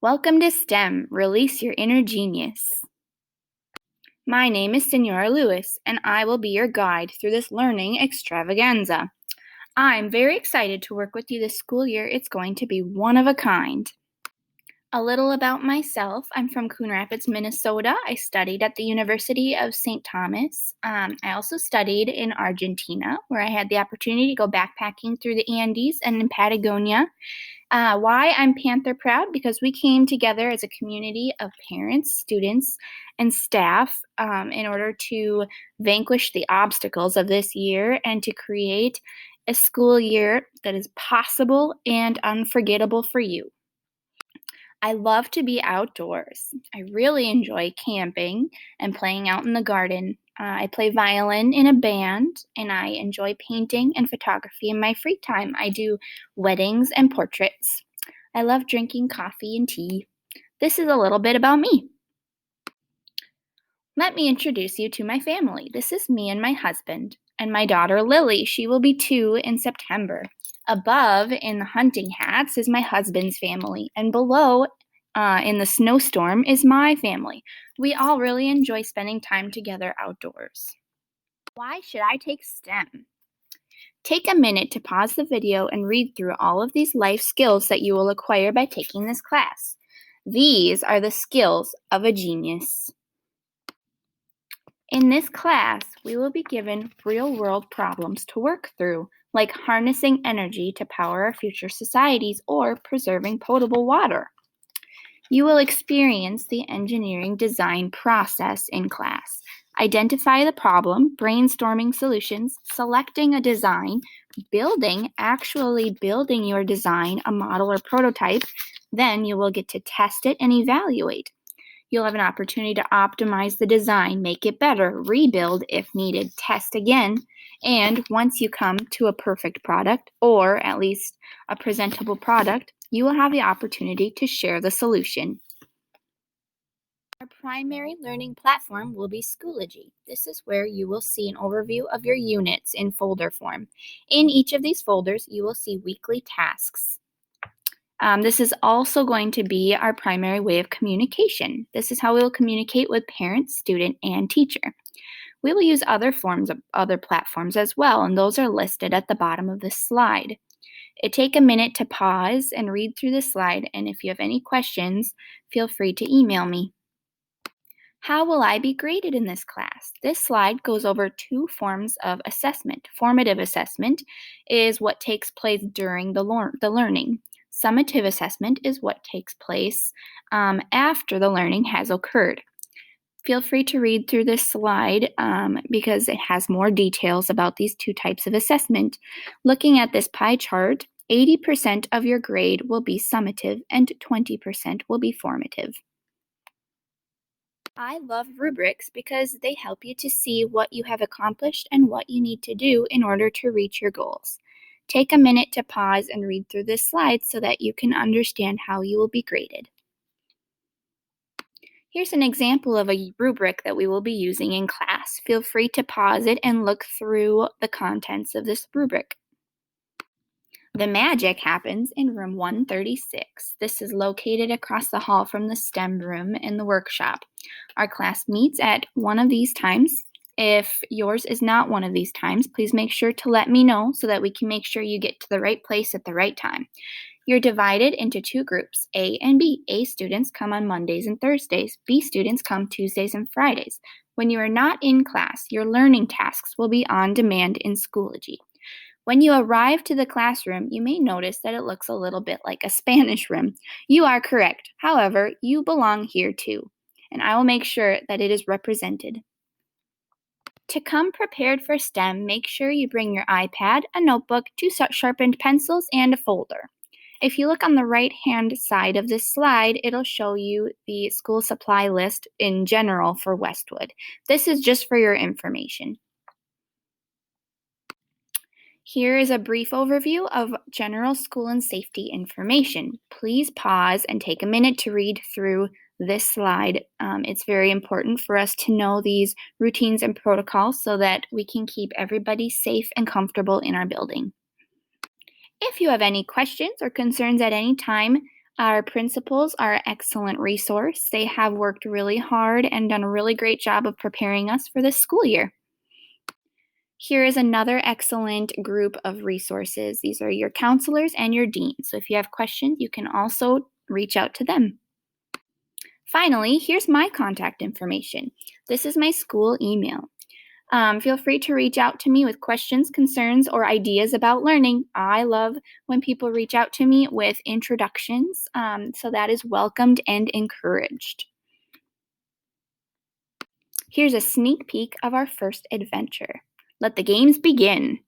Welcome to STEM, Release Your Inner Genius. My name is Señora Lewis, and I will be your guide through this learning extravaganza. I'm very excited to work with you this school year. It's going to be one of a kind. A little about myself. I'm from Coon Rapids, Minnesota. I studied at the University of St. Thomas. I also studied in Argentina, where I had the opportunity to go backpacking through the Andes and in Patagonia. Why I'm Panther proud? Because we came together as a community of parents, students, and staff in order to vanquish the obstacles of this year and to create a school year that is possible and unforgettable for you. I love to be outdoors. I really enjoy camping and playing out in the garden. I play violin in a band, and I enjoy painting and photography in my free time. I do weddings and portraits. I love drinking coffee and tea. This is a little bit about me. Let me introduce you to my family. This is me and my husband, and my daughter Lily. She will be 2 in September. Above in the hunting hats is my husband's family, and below in the snowstorm is my family. We all really enjoy spending time together outdoors. Why should I take STEM? Take a minute to pause the video and read through all of these life skills that you will acquire by taking this class. These are the skills of a genius. In this class, we will be given real-world problems to work through, like harnessing energy to power our future societies or preserving potable water. You will experience the engineering design process in class. Identify the problem, brainstorming solutions, selecting a design, actually building your design, a model or prototype. Then you will get to test it and evaluate. You'll have an opportunity to optimize the design, make it better, rebuild if needed, test again, and once you come to a perfect product, or at least a presentable product, you will have the opportunity to share the solution. Our primary learning platform will be Schoology. This is where you will see an overview of your units in folder form. In each of these folders, you will see weekly tasks. This is also going to be our primary way of communication. This is how we will communicate with parent, student, and teacher. We will use other platforms as well, and those are listed at the bottom of this slide. Take a minute to pause and read through the slide, and if you have any questions, feel free to email me. How will I be graded in this class? This slide goes over 2 forms of assessment. Formative assessment is what takes place during the learning. Summative assessment is what takes place after the learning has occurred. Feel free to read through this slide because it has more details about these 2 types of assessment. Looking at this pie chart, 80% of your grade will be summative and 20% will be formative. I love rubrics because they help you to see what you have accomplished and what you need to do in order to reach your goals. Take a minute to pause and read through this slide so that you can understand how you will be graded. Here's an example of a rubric that we will be using in class. Feel free to pause it and look through the contents of this rubric. The magic happens in room 136. This is located across the hall from the STEM room in the workshop. Our class meets at one of these times. If yours is not one of these times, please make sure to let me know so that we can make sure you get to the right place at the right time. You're divided into 2 groups, A and B. A students come on Mondays and Thursdays. B students come Tuesdays and Fridays. When you are not in class, your learning tasks will be on demand in Schoology. When you arrive to the classroom, you may notice that it looks a little bit like a Spanish room. You are correct. However, you belong here too, and I will make sure that it is represented. To come prepared for STEM, make sure you bring your iPad, a notebook, 2 sharpened pencils, and a folder. If you look on the right-hand side of this slide, it'll show you the school supply list in general for Westwood. This is just for your information. Here is a brief overview of general school and safety information. Please pause and take a minute to read through this slide. It's very important for us to know these routines and protocols so that we can keep everybody safe and comfortable in our building. If you have any questions or concerns at any time, Our principals are an excellent resource. They have worked really hard and done a really great job of preparing us for this school year. Here is another excellent group of resources. These are your counselors and your dean. So if you have questions, you can also reach out to them. Finally, here's my contact information. This is my school email. Feel free to reach out to me with questions, concerns, or ideas about learning. I love when people reach out to me with introductions, so that is welcomed and encouraged. Here's a sneak peek of our first adventure. Let the games begin.